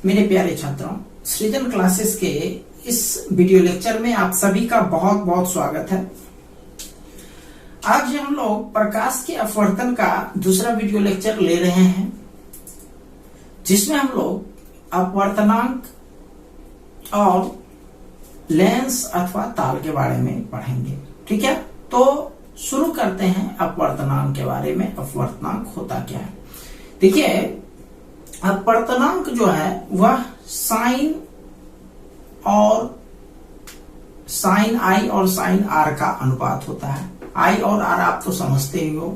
मेरे प्यारे छात्रों, सृजन क्लासेस के इस वीडियो लेक्चर में आप सभी का बहुत बहुत स्वागत है। आज हम लोग प्रकाश के अपवर्तन का दूसरा वीडियो लेक्चर ले रहे हैं, जिसमें हम लोग अपवर्तनांक और लेंस अथवा ताल के बारे में पढ़ेंगे। ठीक है, तो शुरू करते हैं अपवर्तनांक के बारे में। अपवर्तनांक होता क्या है? देखिए, अपवर्तनांक जो है वह साइन आई और साइन आर का अनुपात होता है। आई और आर आप तो समझते ही हो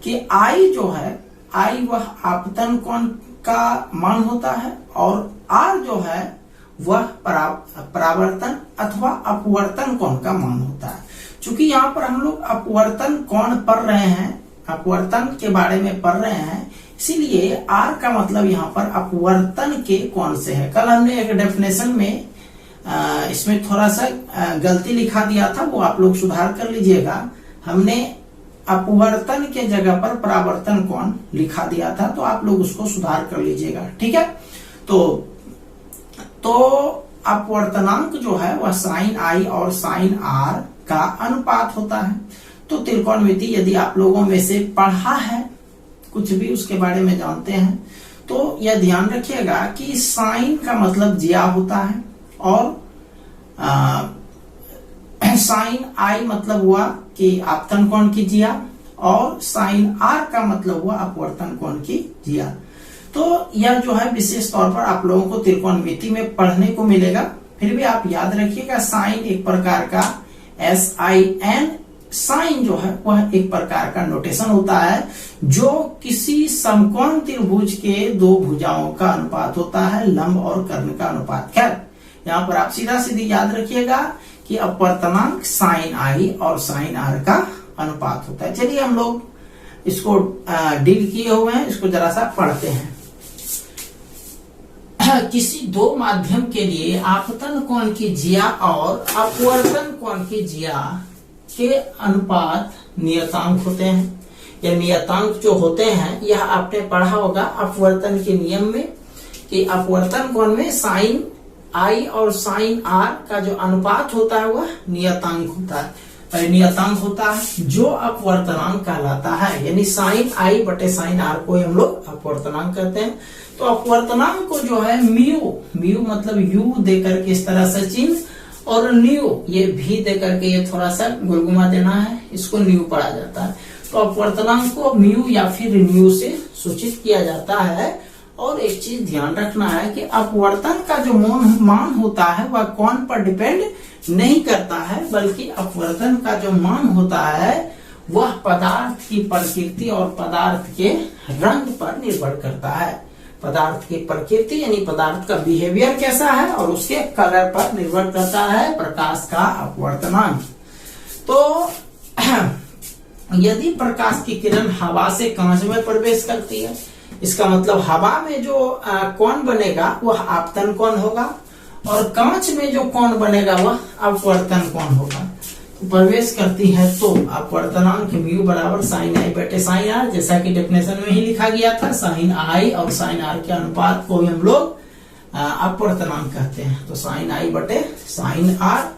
कि आई जो है, आई वह आपतन कोण का मान होता है और आर जो है वह परावर्तन अथवा अपवर्तन कोण का मान होता है। चूंकि यहाँ पर हम लोग अपवर्तन कोण पढ़ रहे हैं, अपवर्तन के बारे में पढ़ रहे हैं, इसीलिए आर का मतलब यहाँ पर अपवर्तन के कोण से है। कल हमने एक डेफिनेशन में इसमें थोड़ा सा गलती लिखा दिया था, वो आप लोग सुधार कर लीजिएगा। हमने अपवर्तन के जगह पर परावर्तन कोण लिखा दिया था, तो आप लोग उसको सुधार कर लीजिएगा। ठीक है, तो अपवर्तनांक जो है वह साइन आई और साइन आर का अनुपात होता है। तो त्रिकोणमिति यदि आप लोगों में से पढ़ा है, कुछ भी उसके बारे में जानते हैं, तो यह ध्यान रखिएगा कि साइन का मतलब जिया होता है और साइन आई मतलब हुआ कि आपतन कोण की जिया और साइन आर का मतलब हुआ अपवर्तन कोण की जिया। तो यह जो है विशेष तौर पर आप लोगों को त्रिकोणमिति में पढ़ने को मिलेगा। फिर भी आप याद रखिएगा, साइन एक प्रकार का SIN साइन जो है वह एक प्रकार का नोटेशन होता है जो किसी समकोण त्रिभुज के दो भुजाओं का अनुपात होता है, लंब और कर्ण का अनुपात। खैर, यहाँ पर आप सीधा सीधी याद रखिएगा कि अपवर्तनांक साइन आई और साइन आर का अनुपात होता है। चलिए हम लोग इसको डील किए हुए हैं, इसको जरा सा पढ़ते हैं। किसी दो माध्यम के लिए आपतन कोण की जिया और अपवर्तन कोण की जिया के अनुपात नियतांक होते हैं। यह नियतांक जो होते हैं, यह आपने पढ़ा होगा अपवर्तन के नियम में कि अपवर्तन कोण में साइन आई और साइन आर का जो अनुपात होता है वह नियतांक होता है। नियतांक होता है जो अपवर्तनांक कहलाता है, यानी साइन आई बटे साइन आर को हम लोग अपवर्तनांक कहते हैं। तो अपवर्तनांक को जो है म्यू मतलब यू दे करके इस तरह से चिन्ह और न्यू ये भी दे करके ये थोड़ा सा गुलगुमा देना है, इसको न्यू पढ़ा जाता है। तो अपवर्तनांक को म्यू या फिर न्यू से सूचित किया जाता है। और एक चीज ध्यान रखना है कि अपवर्तन का जो मान होता है वह कोण पर डिपेंड नहीं करता है, बल्कि अपवर्तन का जो मान होता है वह पदार्थ की प्रकृति और पदार्थ के रंग पर निर्भर करता है। पदार्थ की प्रकृति यानी पदार्थ का बिहेवियर कैसा है और उसके कलर पर निर्भर करता है प्रकाश का अपवर्तनांक। तो यदि प्रकाश की किरण हवा से कांच में प्रवेश करती है, इसका मतलब हवा में जो कोण बनेगा वह आपतन कोण होगा और कांच में जो कोण बनेगा वह अपवर्तन कोण होगा। तो प्रवेश करती है तो अपवर्तनांक म्यू बराबर साइन आई बटे साइन आर, जैसा कि डेफिनेशन में ही लिखा गया था। साइन आई और साइन आर के अनुपात को हम लोग अपवर्तनांक कहते हैं। तो साइन आई बटे साइन आर।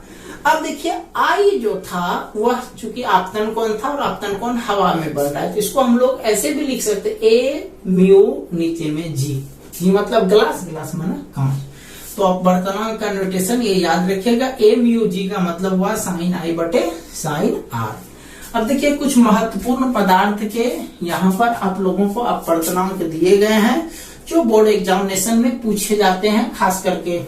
अब देखिए, आई जो था वह चूंकि आपतन कोण था और आपतन कोण हवा में बढ़ रहा है, तो इसको हम लोग ऐसे भी लिख सकते हैं, ए म्यू नीचे में जी मतलब ग्लास, ग्लास माना कांच। तो अपवर्तनांक का नोटेशन ये याद रखिएगा, ए म्यू जी का मतलब हुआ साइन आई बटे साइन आर। अब देखिए, कुछ महत्वपूर्ण पदार्थ के यहाँ पर आप लोगों को अपवर्तनांक दिए गए हैं जो बोर्ड एग्जामिनेशन में पूछे जाते हैं। खास करके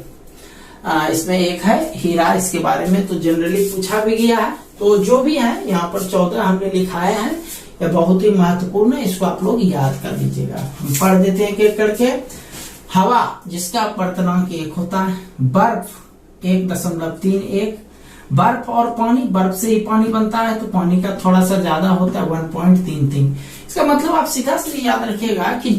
इसमें एक है हीरा, इसके बारे में तो जनरली पूछा भी गया है। तो जो भी है यहाँ पर 14 हमने लिखाए हैं, यह बहुत ही महत्वपूर्ण है, इसको आप लोग याद कर लीजिएगा। हम पढ़ देते हैं एक करके। हवा जिसका अपवर्तनांक 1 होता है, बर्फ 1.31, बर्फ और पानी, बर्फ से ही पानी बनता है तो पानी का थोड़ा सा ज्यादा होता है 1.33। इसका मतलब आप सीधा सीधा याद रखिएगा कि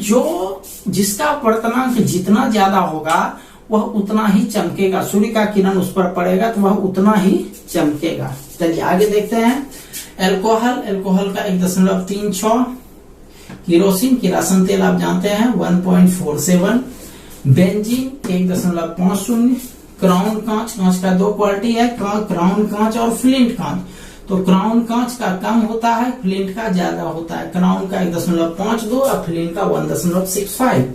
जिसका अपवर्तनांक जितना ज्यादा होगा वह उतना ही चमकेगा, सूर्य का किरण उस पर पड़ेगा तो वह उतना ही चमकेगा। चलिए आगे देखते हैं। एल्कोहल का 1.36, किरोसिन तेल आप जानते हैं 1.47, बेंजीन 1.50, क्राउन कांच, कांच का दो क्वालिटी है, क्राउन कांच और फ्लिंट कांच। तो क्राउन कांच का कम होता है, फ्लिंट का ज्यादा होता है। क्राउन का 1.52 और फ्लिंट का 1.65।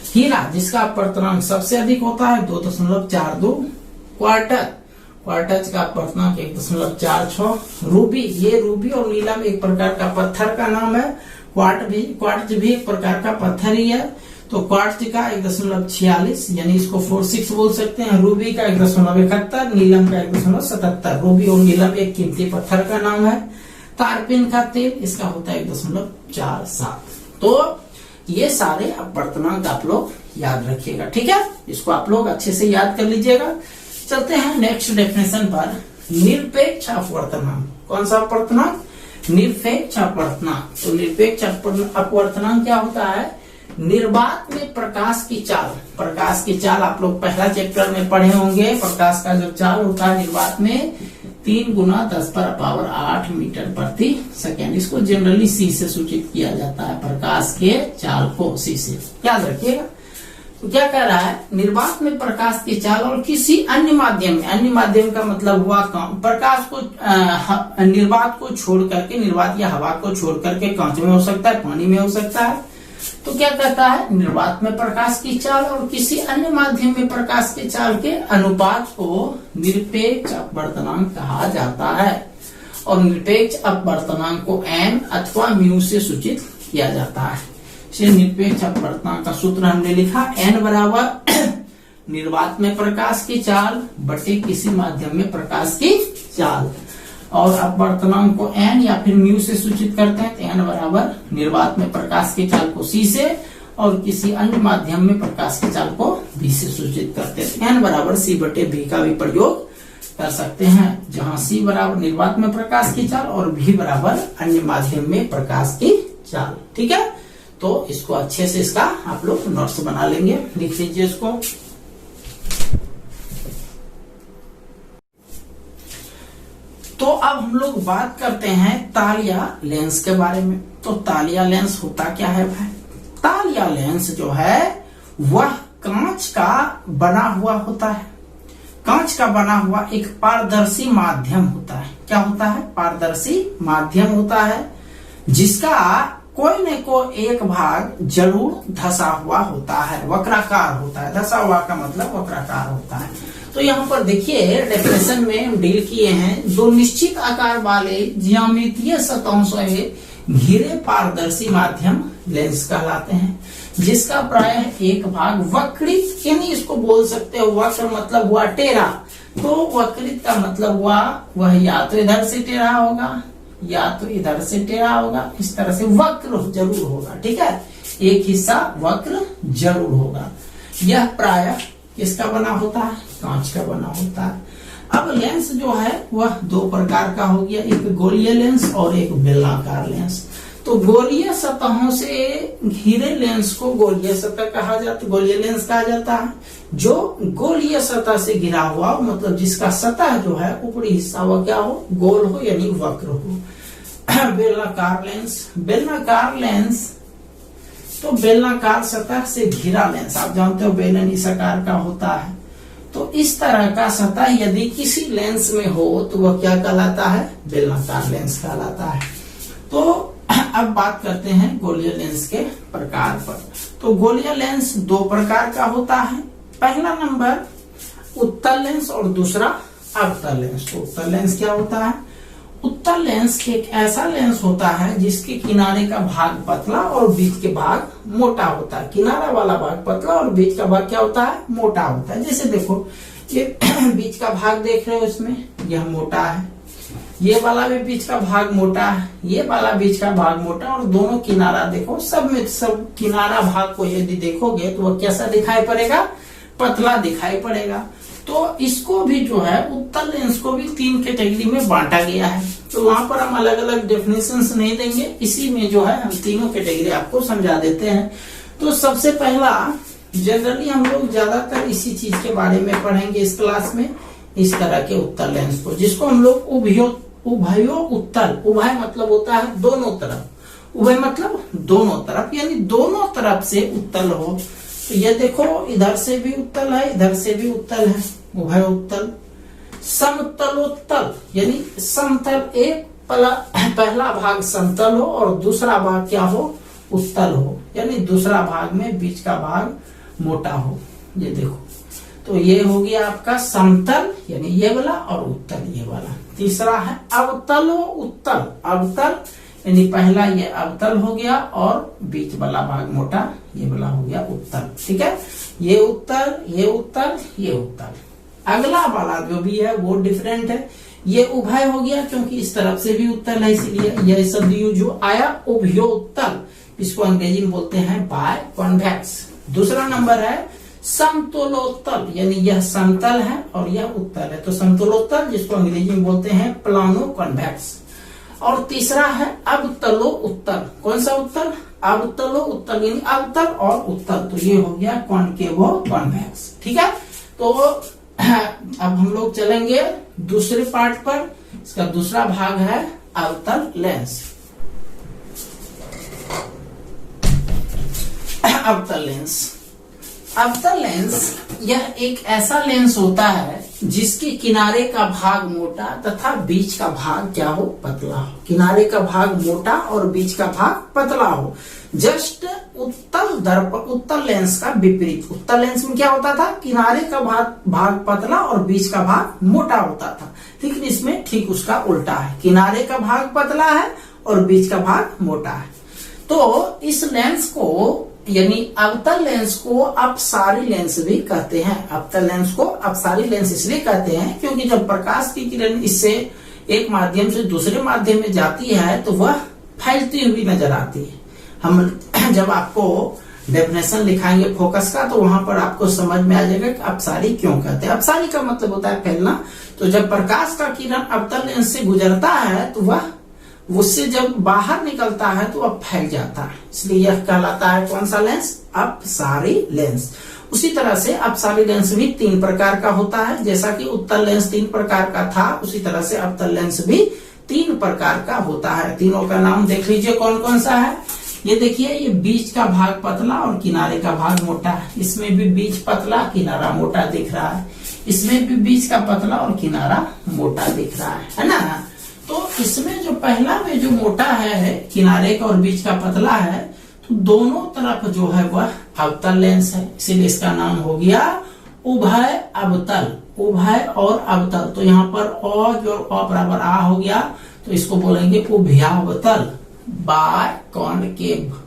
हीरा जिसका अपवर्तनांक सबसे अधिक होता है 2.42। क्वार्टज का अपवर्तनांक 1.46। रूबी, ये रूबी और नीलम एक प्रकार का पत्थर का नाम है। क्वार्ट्ज भी एक प्रकार का पत्थर ही है। तो क्वार्ट्ज का 1.46 यानी इसको 46 बोल सकते हैं। रूबी का 1.71, नीलम का 1.77। रूबी और नीलम एक कीमती पत्थर का नाम है। तारपीन का तेल इसका होता है 1.47। तो ये सारे अपवर्तनांक आप लोग याद रखिएगा, ठीक है। इसको आप लोग अच्छे से याद कर लीजिएगा। चलते हैं नेक्स्ट डेफिनेशन पर। निरपेक्ष अपवर्तनांक, कौन सा अपवर्तनांक? निरपेक्ष अपवर्तनांक। तो निरपेक्ष अपवर्तनांक क्या होता है? निर्वात में प्रकाश की चाल। प्रकाश की चाल आप लोग पहला चैप्टर में पढ़े होंगे। प्रकाश का जो चाल होता है निर्वात में 3 × 10⁸ मीटर प्रति सेकेंड। इसको जनरली सी से सूचित किया जाता है, प्रकाश के चाल को सी से याद रखिएगा। तो क्या कह रहा है? निर्वात में प्रकाश की चाल और किसी अन्य माध्यम में, अन्य माध्यम का मतलब हुआ प्रकाश को निर्वात को छोड़ करके, निर्वात या हवा को छोड़ करके कांच में हो सकता है, पानी में हो सकता है। तो क्या कहता है? निर्वात में प्रकाश की चाल और किसी अन्य माध्यम में प्रकाश की चाल के अनुपात को निरपेक्ष अपवर्तनांक कहा जाता है। और निरपेक्ष अपवर्तनांक को n अथवा म्यू से सूचित किया जाता है। निरपेक्ष अपवर्तनांक का सूत्र हमने लिखा, n बराबर निर्वात में प्रकाश की चाल बटे किसी माध्यम में प्रकाश की चाल। और अपवर्तनांक को n या फिर म्यू से सूचित करते हैं। तो n बराबर निर्वात में प्रकाश की चाल को c से और किसी अन्य माध्यम में प्रकाश की चाल को b से सूचित करते हैं। n बराबर c बटे v का भी प्रयोग कर सकते हैं, जहां c बराबर निर्वात में प्रकाश की चाल और v बराबर अन्य माध्यम में प्रकाश की चाल। ठीक है, तो इसको अच्छे से इसका आप लोग नोट्स बना लेंगे, लिख लीजिए इसको। तो अब हम लोग बात करते हैं ताल या लेंस के बारे में। तो ताल या लेंस होता क्या है भाई? ताल या लेंस जो है वह कांच का बना हुआ होता है। कांच का बना हुआ एक पारदर्शी माध्यम होता है। क्या होता है? पारदर्शी माध्यम होता है, जिसका कोई न कोई एक भाग जरूर धसा हुआ होता है, वक्राकार होता है। धसा हुआ का मतलब वक्राकार होता है। तो यहाँ पर देखिए डेफिनेशन में हम डील किए हैं, दो निश्चित आकार वाले ज्यामितीय सतहों से घिरे पारदर्शी माध्यम लेंस कहलाते हैं, जिसका प्रायः एक भाग वक्रित, यानी इसको बोल सकते हो वक्र मतलब हुआ टेढ़ा। तो वक्रित का मतलब हुआ वह या तो इधर से टेढ़ा होगा या तो इधर से टेढ़ा होगा, इस तरह से वक्र जरूर होगा। ठीक है, एक हिस्सा वक्र जरूर होगा। यह प्रायः किसका बना होता है? कांच का बना होता है। अब लेंस जो है वह दो प्रकार का हो गया, एक गोलीय लेंस और एक बेलनाकार लेंस। तो गोलीय सतहों से घिरे लेंस को गोलीय सतह कहा जाता, गोलीय लेंस कहा जाता है। जो गोलीय सतह से घिरा हुआ हो, मतलब जिसका सतह जो है ऊपरी हिस्सा वो क्या हो? गोल हो यानी वक्र हो। बेलनाकार लेंस, बेलनाकार लेंस तो बेलनाकार सतह से घिरा लेंस, आप जानते हो बेलन इस आकार का होता है। तो इस तरह का सतह यदि किसी लेंस में हो तो वह क्या कहलाता है? बेलनाकार लेंस कहलाता है। तो अब बात करते हैं गोलीय लेंस के प्रकार पर। तो गोलीय लेंस दो प्रकार का होता है। पहला नंबर उत्तल लेंस और दूसरा अवतल लेंस। तो उत्तल लेंस क्या होता है? उत्तल लेंस एक ऐसा लेंस होता है जिसके किनारे का भाग पतला और बीच के भाग मोटा होता है। किनारा वाला भाग पतला और बीच का भाग क्या होता है? मोटा होता है। जैसे देखो ये बीच का भाग देख रहे हो, इसमें यह मोटा है, ये वाला भी बीच का भाग मोटा है, ये वाला बीच का भाग मोटा, और दोनों किनारा देखो, सब में सब किनारा भाग को यदि देखोगे तो वह कैसा दिखाई पड़ेगा? पतला दिखाई पड़ेगा। तो इसको भी जो है उत्तल लेंस को भी 3 कैटेगरी में बांटा गया है। तो वहां पर हम अलग अलग डेफिनेशंस नहीं देंगे, इसी में जो है हम तीनों कैटेगरी आपको समझा देते हैं। तो सबसे पहला जनरली हम लोग ज्यादातर इसी चीज के बारे में पढ़ेंगे इस क्लास में, इस तरह के उत्तल लेंस को, जिसको हम लोग उभयो उत्तल, उभय मतलब होता है दोनों तरफ, उभय मतलब दोनों तरफ, यानी दोनों तरफ से उत्तल हो, तो ये देखो इधर से भी उत्तल है, इधर से भी उत्तल है, उभय उत्तल। समतलोत्तल यानी समतल, एक पहला भाग समतल हो और दूसरा भाग क्या हो, उत्तल हो, यानी दूसरा भाग में बीच का भाग मोटा हो। ये देखो, तो ये हो गया आपका समतल यानी ये वाला, और उत्तल ये वाला। तीसरा है अवतल उत्तल। अवतल यानी पहला ये अवतल हो गया और बीच वाला भाग मोटा, ये वाला हो गया उत्तल। ठीक है, ये उत्तल, ये उत्तल, ये उत्तल। अगला वाला जो भी है वो डिफरेंट है, ये उभय हो गया क्योंकि इस तरफ से भी उत्तल है, इसलिए यह शब्द जो आया उभयोत्तल, इसको अंग्रेजी में बोलते हैं बाय कॉन्वेक्स। दूसरा नंबर है समतलोत्तल, यानी यह समतल है और यह उत्तल है, तो समतलोत्तल जिसको अंग्रेजी में बोलते हैं प्लानो कॉन्वेक्स। और तीसरा है अवतलो उत्तल। कौन सा उत्तल, अवतलो उत्तल, यानी अवतल और उत्तल, तो ये हो गया कॉनकेवो कॉन्वेक्स। ठीक है, तो अब हम लोग चलेंगे दूसरे पार्ट पर। इसका दूसरा भाग है अवतल लेंस। अवतल लेंस, अवतल लेंस यह एक ऐसा लेंस होता है जिसके किनारे का भाग मोटा तथा बीच का भाग क्या हो, पतला हो। किनारे का भाग मोटा और बीच का भाग पतला हो। जस्ट उत्तल दर्पण, उत्तल लेंस का विपरीत। उत्तल लेंस में क्या होता था, किनारे का भाग पतला और बीच का भाग मोटा होता था, लेकिन इसमें ठीक उसका उल्टा है, किनारे का भाग पतला है और बीच का भाग मोटा है। तो इस लेंस को यानी अवतल लेंस को अपसारी लेंस भी कहते हैं। अवतल लेंस को अपसारी लेंस इसलिए कहते हैं क्योंकि जब प्रकाश की किरण इससे एक माध्यम से दूसरे माध्यम में जाती है तो वह फैलती हुई नजर आती है। हम जब आपको डेफिनेशन लिखाएंगे फोकस का तो वहां पर आपको समझ में आ जाएगा कि अपसारी क्यों कहते हैं। अपसारी का मतलब होता है फैलना। तो जब प्रकाश का किरण अवतल लेंस से गुजरता है तो वह उससे जब बाहर निकलता है तो अब फैल जाता है, इसलिए यह कहलाता है कौन सा लेंस, अपसारी लेंस। उसी तरह से अपसारी लेंस भी 3 प्रकार का होता है, जैसा कि उत्तल लेंस 3 प्रकार का था, उसी तरह से अवतल लेंस भी 3 प्रकार का होता है। तीनों का नाम देख लीजिए कौन कौन सा है। ये देखिए, ये बीच का भाग पतला और किनारे का भाग मोटा है। इसमें भी बीच पतला किनारा मोटा दिख रहा है, इसमें भी बीच का पतला और किनारा मोटा दिख रहा है ना। तो इसमें जो पहला में जो मोटा है किनारे का और बीच का पतला है, तो दोनों तरफ जो है वह अवतल लेंस है, इसीलिए इसका नाम हो गया उभय अवतल। उभय और अवतल, तो यहाँ पर अ जो अ बराबर आ हो गया, तो इसको बोलेंगे उभयावतल, biconcave.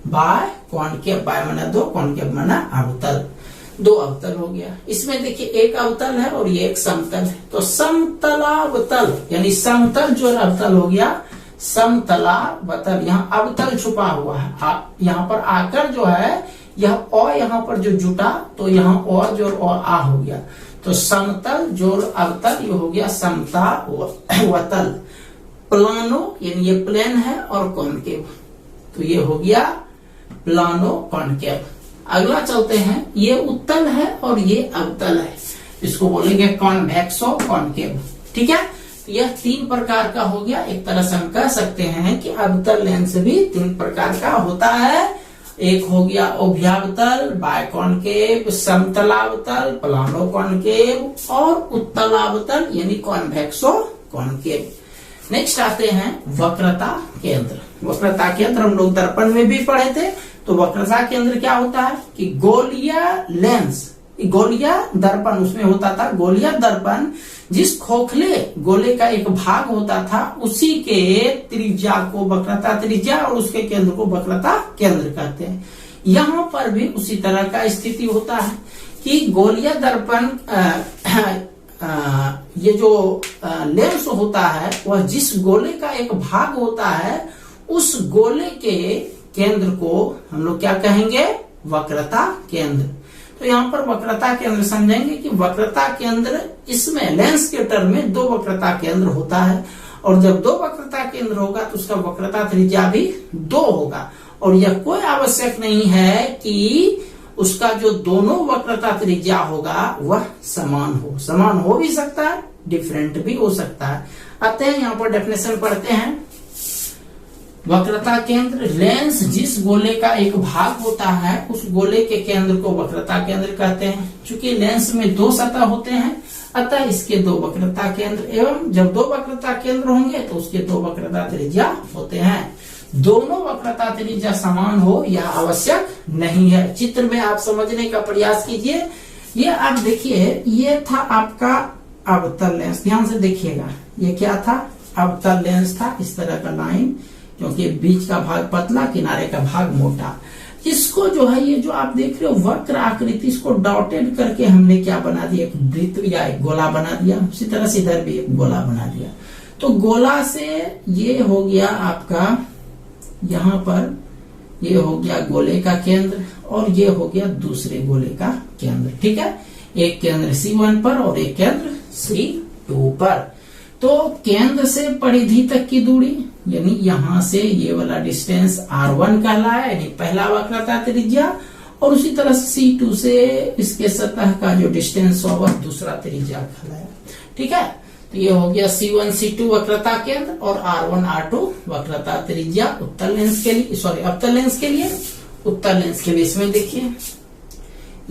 Biconcave, bi माना 2, कॉनकेव माना अवतल, 2 अवतल हो गया। इसमें देखिए एक अवतल है और ये एक समतल है, तो समतलावतल यानी समतल जो अवतल हो गया समतलावतल। यहाँ अवतल छुपा हुआ है, यहाँ पर आकर जो है यह अ यहाँ पर जो जुटा तो यहाँ अ जोड़ आ हो गया, तो समतल जोड़ अवतल ये हो गया समतावतल। प्लानो यानी ये प्लेन है और कॉनकेव, तो ये हो गया प्लानो कॉनकेव। अगला चलते हैं, ये उत्तल है और ये अवतल है, इसको बोलेंगे कॉन्वेक्सो कॉनकेव। ठीक है, तो यह 3 प्रकार का हो गया। एक तरह से हम कह सकते हैं कि अवतल लेंस भी 3 प्रकार का होता है। एक हो गया उभयावतल, बायकॉनकेव, समतलावतल, प्लानो कॉनकेव और उत्तलावतल यानी कॉन्वेक्सो कॉनकेव। नेक्स्ट आते हैं वक्रता केंद्र। वक्रता केंद्र हम लोग दर्पण में भी पढ़े थे। तो वक्रता केंद्र क्या होता है कि गोलीय लेंस, गोलीय दर्पण उसमें होता था। गोलीय दर्पण जिस खोखले गोले का एक भाग होता था उसी के त्रिज्या को वक्रता त्रिज्या और उसके केंद्र को वक्रता केंद्र कहते हैं। यहाँ पर भी उसी तरह का स्थिति होता है कि गोलीय दर्पण ये जो लेंस होता है वह जिस गोले का एक भाग होता है उस गोले के केंद्र को हम लोग क्या कहेंगे, वक्रता केंद्र। तो यहाँ पर वक्रता केंद्र समझेंगे कि वक्रता केंद्र, इसमें लेंस के टर्म में 2 वक्रता केंद्र होता है और जब 2 वक्रता केंद्र होगा तो उसका वक्रता त्रिज्या भी 2 होगा। और यह कोई आवश्यक नहीं है कि उसका जो दोनों वक्रता त्रिज्या होगा वह समान हो। समान हो भी सकता है, डिफरेंट भी हो सकता है। आते हैं यहाँ पर डेफिनेशन पढ़ते हैं। वक्रता केंद्र, लेंस जिस गोले का एक भाग होता है उस गोले के केंद्र को वक्रता केंद्र कहते हैं। चूंकि लेंस में दो सतह होते हैं अतः इसके दो वक्रता केंद्र, एवं जब दो वक्रता केंद्र होंगे तो उसके दो वक्रता त्रिज्या होते हैं। दोनों वक्रता त्रिज्या समान हो यह आवश्यक नहीं है। चित्र में आप समझने का प्रयास कीजिए। ये आप देखिए, ये था आपका अवतल लेंस, ध्यान से देखिएगा। ये क्या था? अवतल लेंस था, इस तरह का लाइन, क्योंकि बीच का भाग पतला, किनारे का भाग मोटा। इसको जो है, ये जो आप देख रहे हो वक्र आकृति, इसको डॉटेड करके हमने क्या बना दिया? एक वृत्त या एक गोला बना दिया। उसी तरह से इधर भी एक गोला बना दिया। तो गोला से ये हो गया आपका, यहाँ पर ये हो गया गोले का केंद्र और ये हो गया दूसरे गोले का केंद्र। ठीक है, एक केंद्र C1 पर और एक केंद्र C2 पर। तो केंद्र से परिधि तक की दूरी, यानी यहां से ये वाला डिस्टेंस R1 कहलाया, यानी पहला वक्रता त्रिज्या, और उसी तरह C2 से इसके सतह का जो डिस्टेंस होगा वह दूसरा त्रिज्या कहलाया। ठीक है, तो ये हो गया C1 C2 वक्रता केंद्र और R1 R2 वक्रता त्रिज्या उत्तल लेंस के लिए, सॉरी अवतल लेंस के लिए। उत्तल लेंस के लिए इसमें देखिए,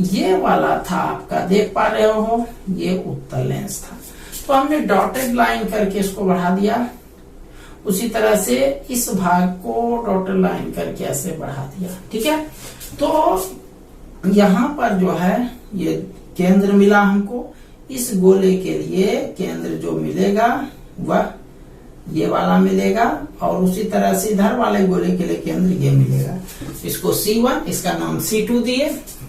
ये वाला था आपका, देख पा रहे हो, ये उत्तल लेंस था। तो हमने डॉटेड लाइन करके इसको बढ़ा दिया। उसी तरह से इस भाग को डॉटेड लाइन करके ऐसे बढ़ा दिया। ठीक है, तो यहां पर जो है ये केंद्र मिला हमको। इस गोले के लिए केंद्र जो मिलेगा वह ये वाला मिलेगा, और उसी तरह से इधर वाले गोले के लिए केंद्र ये मिलेगा। इसको C1, इसका नाम C2 दिए।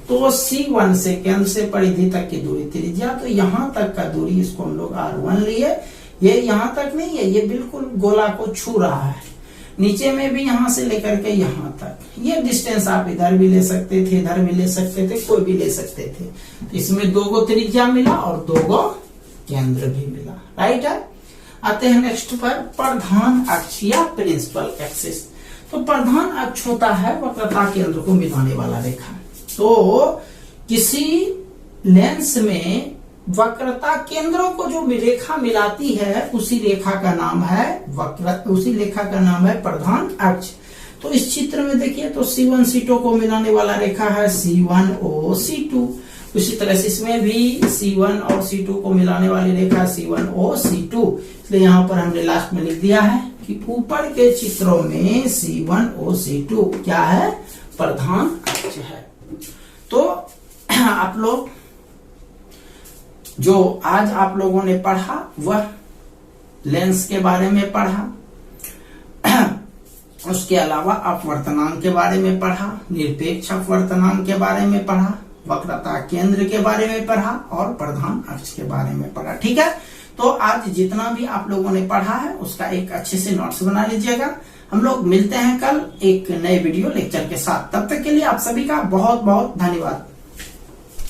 तो C1 से केंद्र से परिधि तक की दूरी त्रिज्या, तो यहां तक का दूरी इसको हम लोग R1 लिए। ये यहां तक नहीं है, ये बिल्कुल गोला को छू रहा है। नीचे में भी यहां से लेकर के यहां तक, ये डिस्टेंस आप इधर भी ले सकते थे, इधर भी ले सकते थे, कोई भी ले सकते थे। तो इसमें दो गो त्रिज्या मिला और दो गो केंद्र भी मिला। राइट है, आते हैं नेक्स्ट पर, प्रधान अक्ष या प्रिंसिपल एक्सिस। तो प्रधान अक्ष होता है वक्रता केंद्र को मिलाने वाला रेखा। तो किसी लेंस में वक्रता केंद्रों को जो रेखा मिलाती है उसी रेखा का नाम है उसी रेखा का नाम है प्रधान अक्ष। तो इस चित्र में देखिए, तो C1 C2 को मिलाने वाला रेखा है C1O C2। उसी तरह से इसमें भी C1 और C2 को मिलाने वाली रेखा C1O C2। इसलिए यहाँ पर हमने लास्ट में लिख दिया है कि ऊपर के चित्रों में C1O C2 क्या है? प्रधान अक्ष है। तो आप लोग जो आज आप लोगों ने पढ़ा वह लेंस के बारे में पढ़ा, उसके अलावा अपवर्तनांक के बारे में पढ़ा, निरपेक्ष अपवर्तनांक के बारे में पढ़ा, वक्रता केंद्र के बारे में पढ़ा और प्रधान अक्ष के बारे में पढ़ा। ठीक है, तो आज जितना भी आप लोगों ने पढ़ा है उसका एक अच्छे से नोट्स बना लीजिएगा। हम लोग मिलते हैं कल एक नए वीडियो लेक्चर के साथ। तब तक के लिए आप सभी का बहुत बहुत धन्यवाद।